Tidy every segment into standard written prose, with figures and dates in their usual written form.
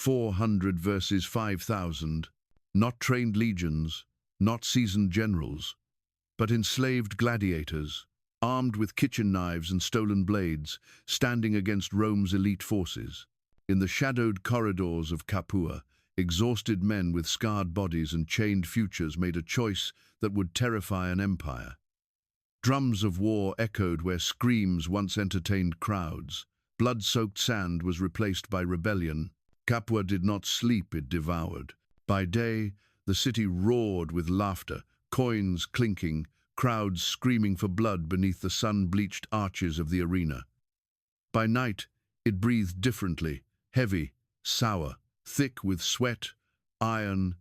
400 versus 5,000, not trained legions, not seasoned generals, but enslaved gladiators, armed with kitchen knives and stolen blades, standing against Rome's elite forces. In the shadowed corridors of Capua, exhausted men with scarred bodies and chained futures made a choice that would terrify an empire. Drums of war echoed where screams once entertained crowds. Blood-soaked sand was replaced by rebellion. Capua did not sleep, it devoured. By day, the city roared with laughter, coins clinking, crowds screaming for blood beneath the sun-bleached arches of the arena. By night, it breathed differently, heavy, sour, thick with sweat, iron,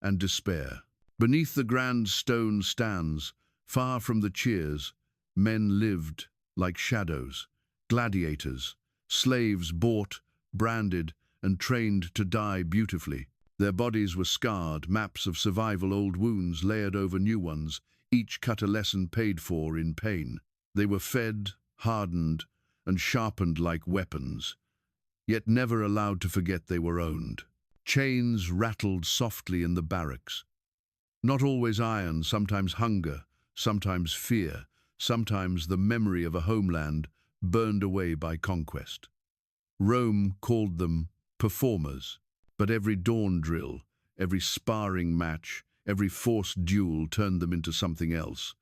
and despair. Beneath the grand stone stands, far from the cheers, men lived like shadows, gladiators, slaves bought, branded, and trained to die beautifully. Their bodies were scarred, maps of survival, old wounds layered over new ones, each cut a lesson paid for in pain. They were fed, hardened, and sharpened like weapons, yet never allowed to forget they were owned. Chains rattled softly in the barracks. Not always iron, sometimes hunger, sometimes fear, sometimes the memory of a homeland burned away by conquest. Rome called them performers, but every dawn drill, every sparring match, every forced duel turned them into something else.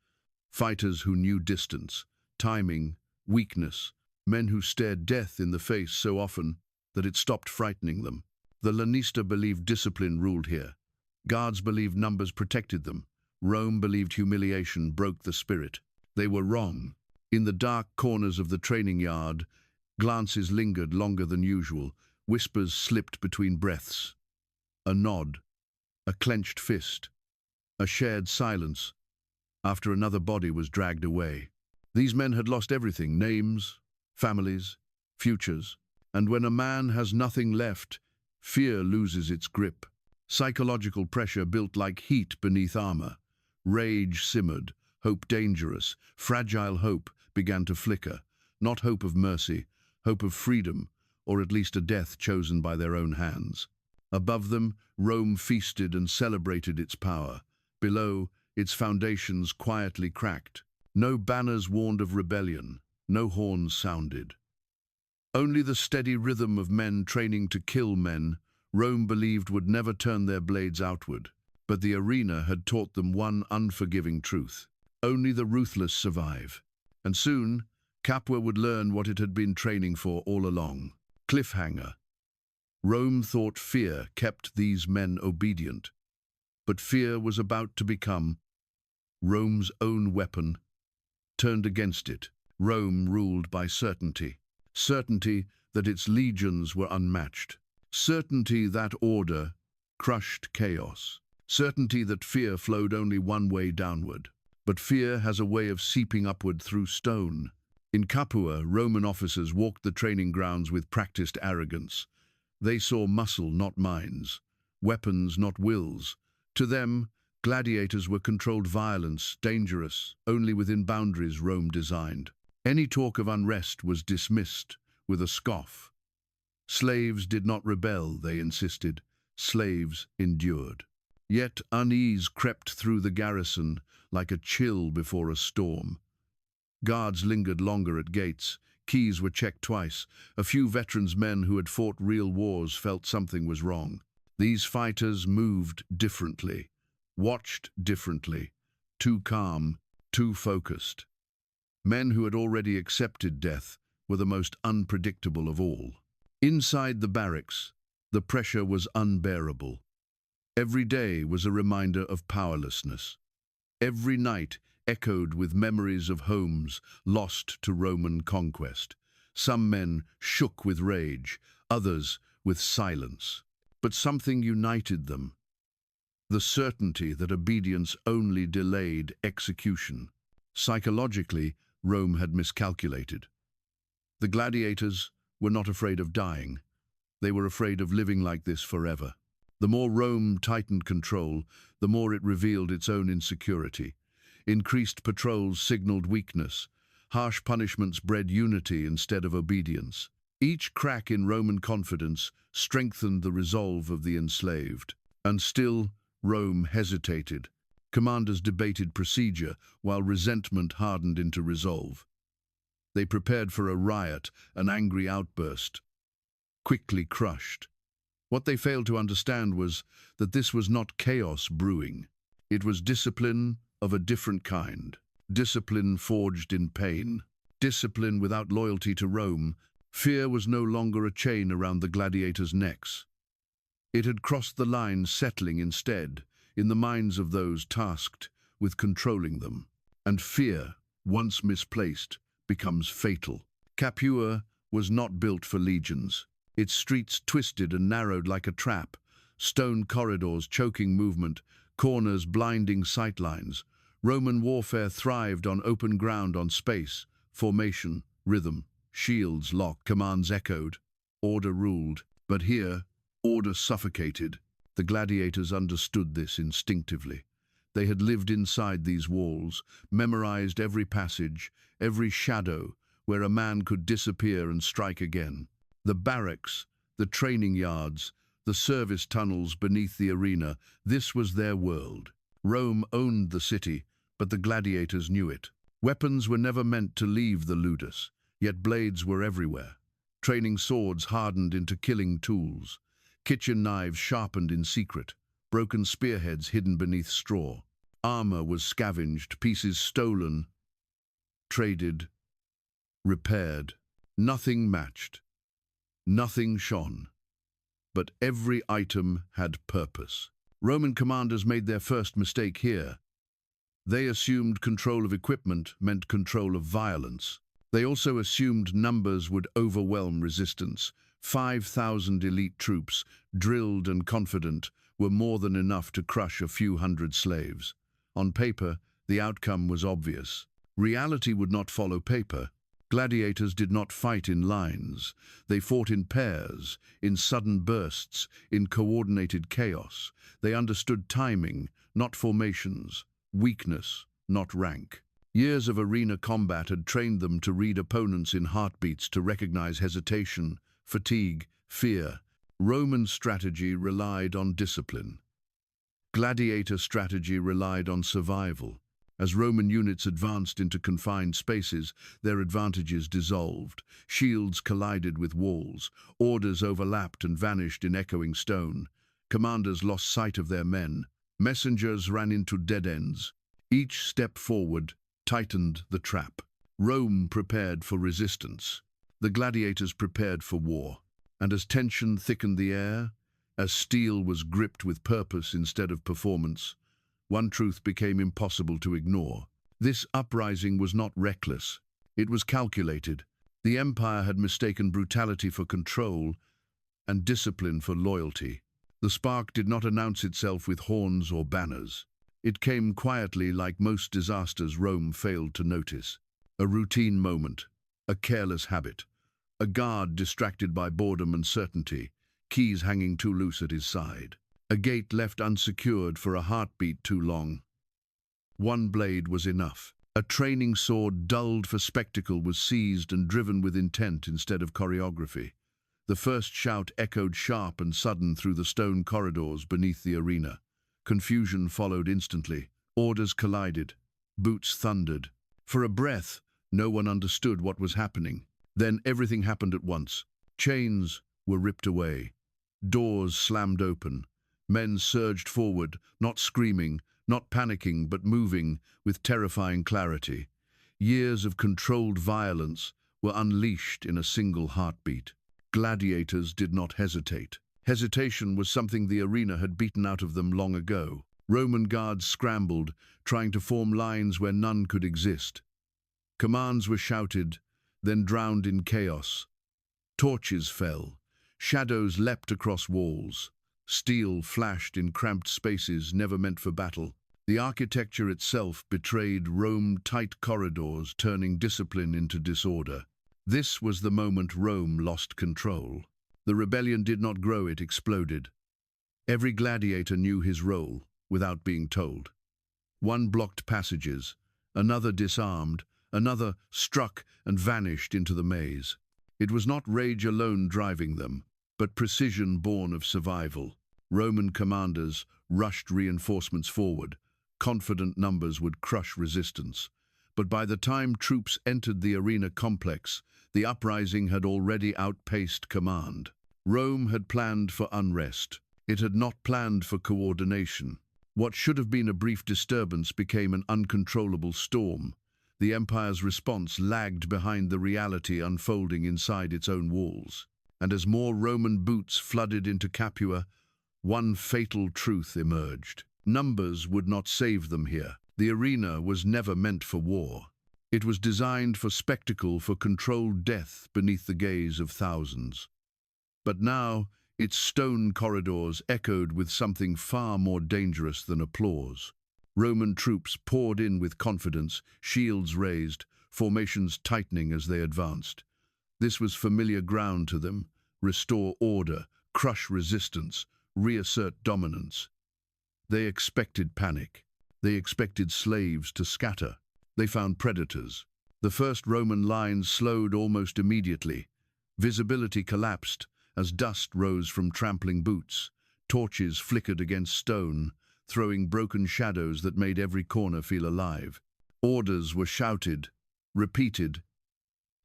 Fighters who knew distance, timing, weakness, men who stared death in the face so often that it stopped frightening them. The lanista believed discipline ruled here. Guards believed numbers protected them. Rome believed humiliation broke the spirit. They were wrong. In the dark corners of the training yard, glances lingered longer than usual. Whispers slipped between breaths. A nod, a clenched fist, a shared silence after another body was dragged away. These men had lost everything: names, families, futures. And when a man has nothing left, fear loses its grip. Psychological pressure built like heat beneath armor. Rage simmered, hope dangerous, fragile hope began to flicker. Not hope of mercy, hope of freedom, or at least a death chosen by their own hands. Above them, Rome feasted and celebrated its power. Below, its foundations quietly cracked. No banners warned of rebellion, no horns sounded. Only the steady rhythm of men training to kill men, Rome believed would never turn their blades outward. But the arena had taught them one unforgiving truth: only the ruthless survive. And soon, Capua would learn what it had been training for all along. Cliffhanger. Rome thought fear kept these men obedient, but fear was about to become Rome's own weapon, turned against it. Rome ruled by certainty. Certainty that its legions were unmatched. Certainty that order crushed chaos. Certainty that fear flowed only one way downward. But fear has a way of seeping upward through stone. In Capua, Roman officers walked the training grounds with practiced arrogance. They saw muscle, not minds, weapons, not wills. To them, gladiators were controlled violence, dangerous, only within boundaries Rome designed. Any talk of unrest was dismissed with a scoff. Slaves did not rebel, they insisted. Slaves endured. Yet unease crept through the garrison like a chill before a storm. Guards lingered longer at gates. Keys were checked twice. A few veterans men who had fought real wars felt something was wrong. These fighters moved differently, watched differently, too calm, too focused. Men who had already accepted death were the most unpredictable of all. Inside the barracks, the pressure was unbearable. Every day was a reminder of powerlessness. Every night echoed with memories of homes lost to Roman conquest. Some men shook with rage, others with silence. But something united them: the certainty that obedience only delayed execution. Psychologically, Rome had miscalculated. The gladiators were not afraid of dying. They were afraid of living like this forever. The more Rome tightened control, the more it revealed its own insecurity. Increased patrols signaled weakness. Harsh punishments bred unity instead of obedience. Each crack in Roman confidence strengthened the resolve of the enslaved. And still, Rome hesitated. Commanders debated procedure, while resentment hardened into resolve. They prepared for a riot, an angry outburst, quickly crushed. What they failed to understand was that this was not chaos brewing. It was discipline of a different kind. Discipline forged in pain. Discipline without loyalty to Rome. Fear was no longer a chain around the gladiators' necks. It had crossed the line, settling instead in the minds of those tasked with controlling them. And fear, once misplaced, becomes fatal. Capua was not built for legions. Its streets twisted and narrowed like a trap, stone corridors choking movement, corners blinding sightlines. Roman warfare thrived on open ground, on space, formation, rhythm, shields locked, commands echoed, order ruled. But here, order suffocated. The gladiators understood this instinctively. They had lived inside these walls, memorized every passage, every shadow, where a man could disappear and strike again. The barracks, the training yards, the service tunnels beneath the arena, this was their world. Rome owned the city, but the gladiators knew it. Weapons were never meant to leave the ludus, yet blades were everywhere. Training swords hardened into killing tools. Kitchen knives sharpened in secret. Broken spearheads hidden beneath straw. Armor was scavenged, pieces stolen, traded, repaired. Nothing matched. Nothing shone. But every item had purpose. Roman commanders made their first mistake here. They assumed control of equipment meant control of violence. They also assumed numbers would overwhelm resistance. 5,000 elite troops, drilled and confident, were more than enough to crush a few hundred slaves. On paper, the outcome was obvious. Reality would not follow paper. Gladiators did not fight in lines. They fought in pairs, in sudden bursts, in coordinated chaos. They understood timing, not formations, weakness, not rank. Years of arena combat had trained them to read opponents in heartbeats, to recognize hesitation, fatigue, fear. Roman strategy relied on discipline. Gladiator strategy relied on survival. As Roman units advanced into confined spaces, their advantages dissolved. Shields collided with walls. Orders overlapped and vanished in echoing stone. Commanders lost sight of their men. Messengers ran into dead ends. Each step forward tightened the trap. Rome prepared for resistance. The gladiators prepared for war. And as tension thickened the air, as steel was gripped with purpose instead of performance, one truth became impossible to ignore. This uprising was not reckless. It was calculated. The empire had mistaken brutality for control and discipline for loyalty. The spark did not announce itself with horns or banners. It came quietly, like most disasters Rome failed to notice. A routine moment, a careless habit, a guard distracted by boredom and certainty, keys hanging too loose at his side. A gate left unsecured for a heartbeat too long. One blade was enough. A training sword dulled for spectacle was seized and driven with intent instead of choreography. The first shout echoed sharp and sudden through the stone corridors beneath the arena. Confusion followed instantly. Orders collided. Boots thundered. For a breath, no one understood what was happening. Then everything happened at once. Chains were ripped away. Doors slammed open. Men surged forward, not screaming, not panicking, but moving with terrifying clarity. Years of controlled violence were unleashed in a single heartbeat. Gladiators did not hesitate. Hesitation was something the arena had beaten out of them long ago. Roman guards scrambled, trying to form lines where none could exist. Commands were shouted, then drowned in chaos. Torches fell. Shadows leapt across walls. Steel flashed in cramped spaces never meant for battle. The architecture itself betrayed Rome, tight corridors turning discipline into disorder. This was the moment Rome lost control. The rebellion did not grow, it exploded. Every gladiator knew his role, without being told. One blocked passages, another disarmed, another struck and vanished into the maze. It was not rage alone driving them, but precision born of survival. Roman commanders rushed reinforcements forward. Confident numbers would crush resistance. But by the time troops entered the arena complex, the uprising had already outpaced command. Rome had planned for unrest. It had not planned for coordination. What should have been a brief disturbance became an uncontrollable storm. The empire's response lagged behind the reality unfolding inside its own walls. And as more Roman boots flooded into Capua, one fatal truth emerged. Numbers would not save them here. The arena was never meant for war. It was designed for spectacle, for controlled death beneath the gaze of thousands. But now, its stone corridors echoed with something far more dangerous than applause. Roman troops poured in with confidence, shields raised, formations tightening as they advanced. This was familiar ground to them. Restore order, crush resistance, reassert dominance. They expected panic. They expected slaves to scatter. They found predators. The first Roman lines slowed almost immediately. Visibility collapsed as dust rose from trampling boots. Torches flickered against stone, throwing broken shadows that made every corner feel alive. Orders were shouted, repeated,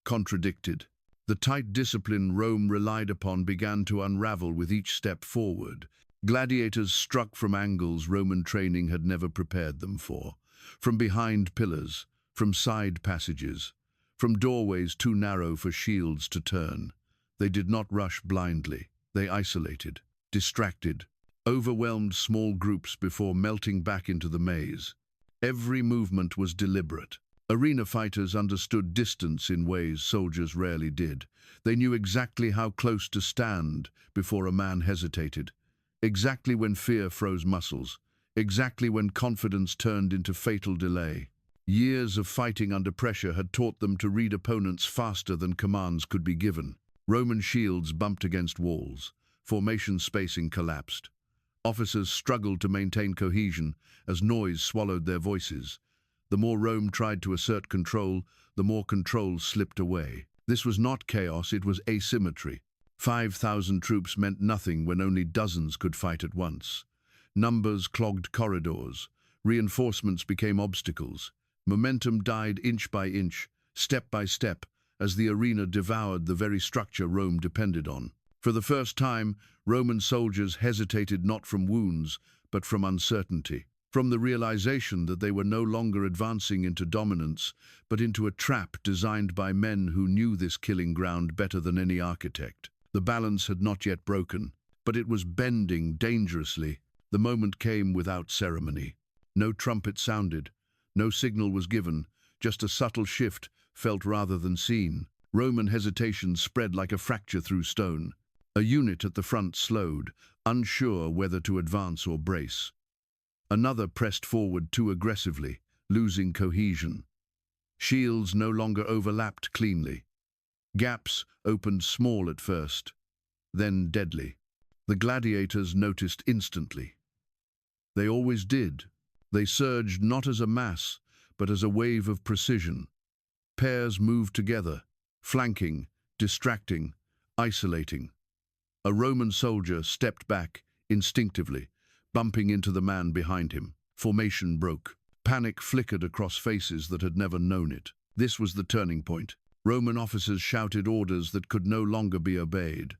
contradicted. The tight discipline Rome relied upon began to unravel with each step forward. Gladiators struck from angles Roman training had never prepared them for. From behind pillars, from side passages, from doorways too narrow for shields to turn. They did not rush blindly. They isolated, distracted, overwhelmed small groups before melting back into the maze. Every movement was deliberate. Arena fighters understood distance in ways soldiers rarely did. They knew exactly how close to stand before a man hesitated, exactly when fear froze muscles, exactly when confidence turned into fatal delay. Years of fighting under pressure had taught them to read opponents faster than commands could be given. Roman shields bumped against walls. Formation spacing collapsed. Officers struggled to maintain cohesion as noise swallowed their voices. The more Rome tried to assert control, the more control slipped away. This was not chaos, it was asymmetry. 5,000 troops meant nothing when only dozens could fight at once. Numbers clogged corridors. Reinforcements became obstacles. Momentum died inch by inch, step by step, as the arena devoured the very structure Rome depended on. For the first time, Roman soldiers hesitated not from wounds, but from uncertainty. From the realization that they were no longer advancing into dominance, but into a trap designed by men who knew this killing ground better than any architect. The balance had not yet broken, but it was bending dangerously. The moment came without ceremony. No trumpet sounded, no signal was given, just a subtle shift, felt rather than seen. Roman hesitation spread like a fracture through stone. A unit at the front slowed, unsure whether to advance or brace. Another pressed forward too aggressively, losing cohesion. Shields no longer overlapped cleanly. Gaps opened small at first, then deadly. The gladiators noticed instantly. They always did. They surged not as a mass, but as a wave of precision. Pairs moved together, flanking, distracting, isolating. A Roman soldier stepped back instinctively, bumping into the man behind him. Formation broke. Panic flickered across faces that had never known it. This was the turning point. Roman officers shouted orders that could no longer be obeyed.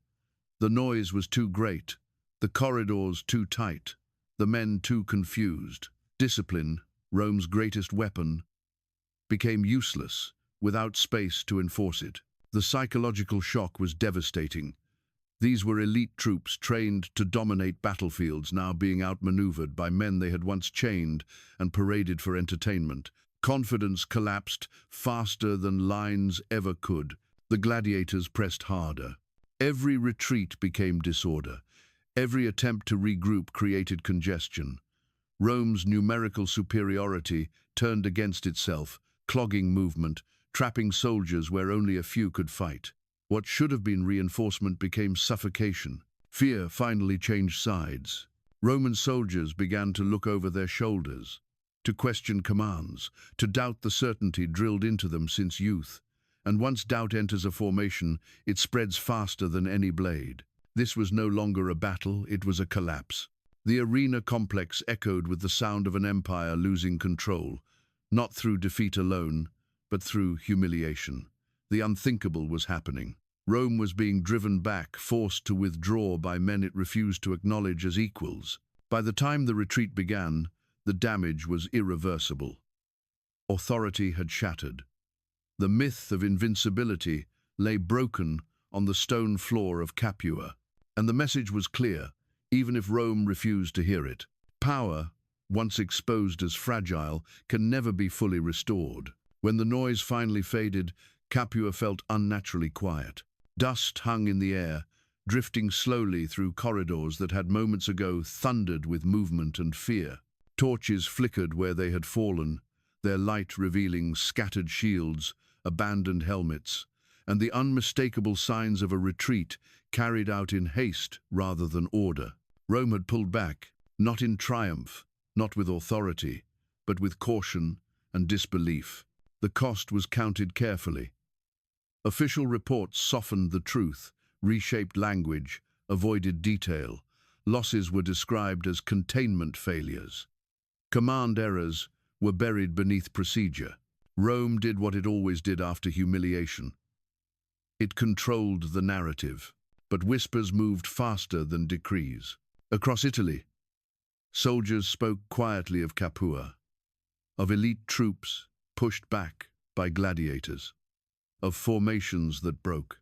The noise was too great, the corridors too tight, the men too confused. Discipline, Rome's greatest weapon, became useless without space to enforce it. The psychological shock was devastating. These were elite troops trained to dominate battlefields, now being outmaneuvered by men they had once chained and paraded for entertainment. Confidence collapsed faster than lines ever could. The gladiators pressed harder. Every retreat became disorder. Every attempt to regroup created congestion. Rome's numerical superiority turned against itself, clogging movement, trapping soldiers where only a few could fight. What should have been reinforcement became suffocation. Fear finally changed sides. Roman soldiers began to look over their shoulders, to question commands, to doubt the certainty drilled into them since youth. And once doubt enters a formation, it spreads faster than any blade. This was no longer a battle, it was a collapse. The arena complex echoed with the sound of an empire losing control, not through defeat alone, but through humiliation. The unthinkable was happening. Rome was being driven back, forced to withdraw by men it refused to acknowledge as equals. By the time the retreat began, the damage was irreversible. Authority had shattered. The myth of invincibility lay broken on the stone floor of Capua, and the message was clear, even if Rome refused to hear it. Power, once exposed as fragile, can never be fully restored. When the noise finally faded, Capua felt unnaturally quiet. Dust hung in the air, drifting slowly through corridors that had moments ago thundered with movement and fear. Torches flickered where they had fallen, their light revealing scattered shields, abandoned helmets, and the unmistakable signs of a retreat carried out in haste rather than order. Rome had pulled back, not in triumph, not with authority, but with caution and disbelief. The cost was counted carefully. Official reports softened the truth, reshaped language, avoided detail. Losses were described as containment failures. Command errors were buried beneath procedure. Rome did what it always did after humiliation. It controlled the narrative, but whispers moved faster than decrees. Across Italy, soldiers spoke quietly of Capua, of elite troops pushed back by gladiators, of formations that broke,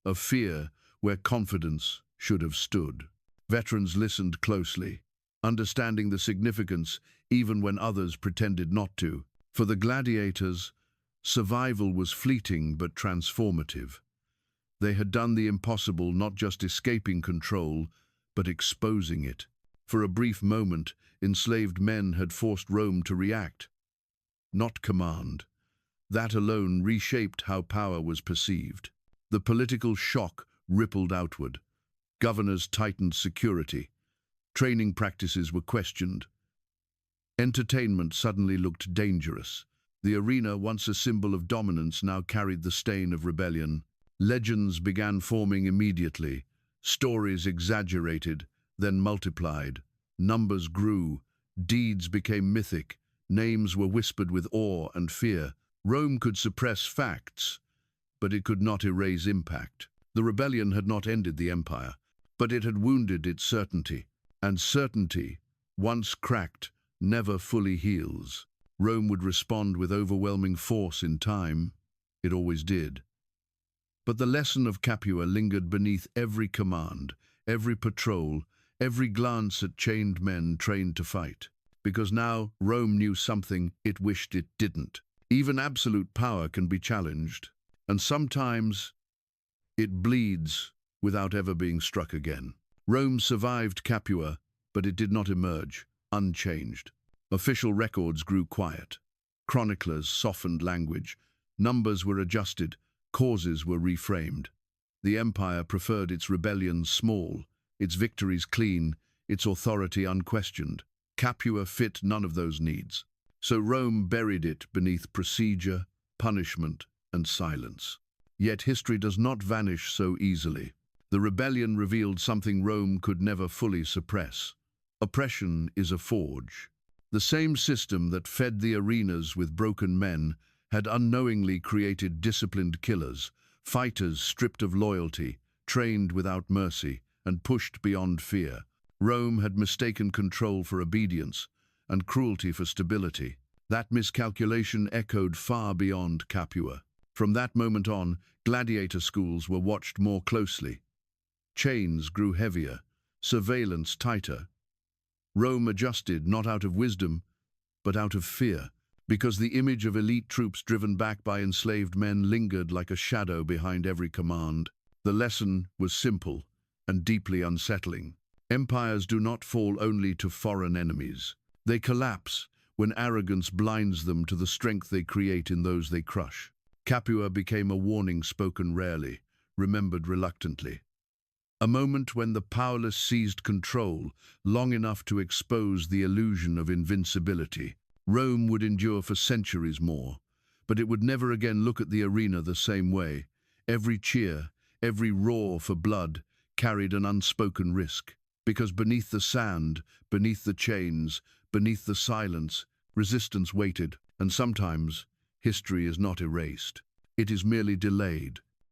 of fear where confidence should have stood. Veterans listened closely, understanding the significance even when others pretended not to. For the gladiators, survival was fleeting but transformative. They had done the impossible, not just escaping control, but exposing it. For a brief moment, enslaved men had forced Rome to react, not command. That alone reshaped how power was perceived. The political shock rippled outward. Governors tightened security. Training practices were questioned. Entertainment suddenly looked dangerous. The arena, once a symbol of dominance, now carried the stain of rebellion. Legends began forming immediately. Stories exaggerated, then multiplied. Numbers grew. Deeds became mythic. Names were whispered with awe and fear. Rome could suppress facts, but it could not erase impact. The rebellion had not ended the empire, but it had wounded its certainty. And certainty, once cracked, never fully heals. Rome would respond with overwhelming force in time. It always did. But the lesson of Capua lingered beneath every command, every patrol, every glance at chained men trained to fight. Because now Rome knew something it wished it didn't. Even absolute power can be challenged, and sometimes it bleeds without ever being struck again. Rome survived Capua, but it did not emerge unchanged. Official records grew quiet. Chroniclers softened language. Numbers were adjusted. Causes were reframed. The empire preferred its rebellions small, its victories clean, its authority unquestioned. Capua fit none of those needs. So Rome buried it beneath procedure, punishment, and silence. Yet history does not vanish so easily. The rebellion revealed something Rome could never fully suppress. Oppression is a forge. The same system that fed the arenas with broken men had unknowingly created disciplined killers, fighters stripped of loyalty, trained without mercy, and pushed beyond fear. Rome had mistaken control for obedience and cruelty for stability. That miscalculation echoed far beyond Capua. From that moment on, gladiator schools were watched more closely. Chains grew heavier, surveillance tighter. Rome adjusted not out of wisdom, but out of fear, because the image of elite troops driven back by enslaved men lingered like a shadow behind every command. The lesson was simple and deeply unsettling. Empires do not fall only to foreign enemies. They collapse when arrogance blinds them to the strength they create in those they crush. Capua became a warning spoken rarely, remembered reluctantly. A moment when the powerless seized control, long enough to expose the illusion of invincibility. Rome would endure for centuries more, but it would never again look at the arena the same way. Every cheer, every roar for blood carried an unspoken risk. Because beneath the sand, beneath the chains, beneath the silence, resistance waited, and sometimes history is not erased. It is merely delayed.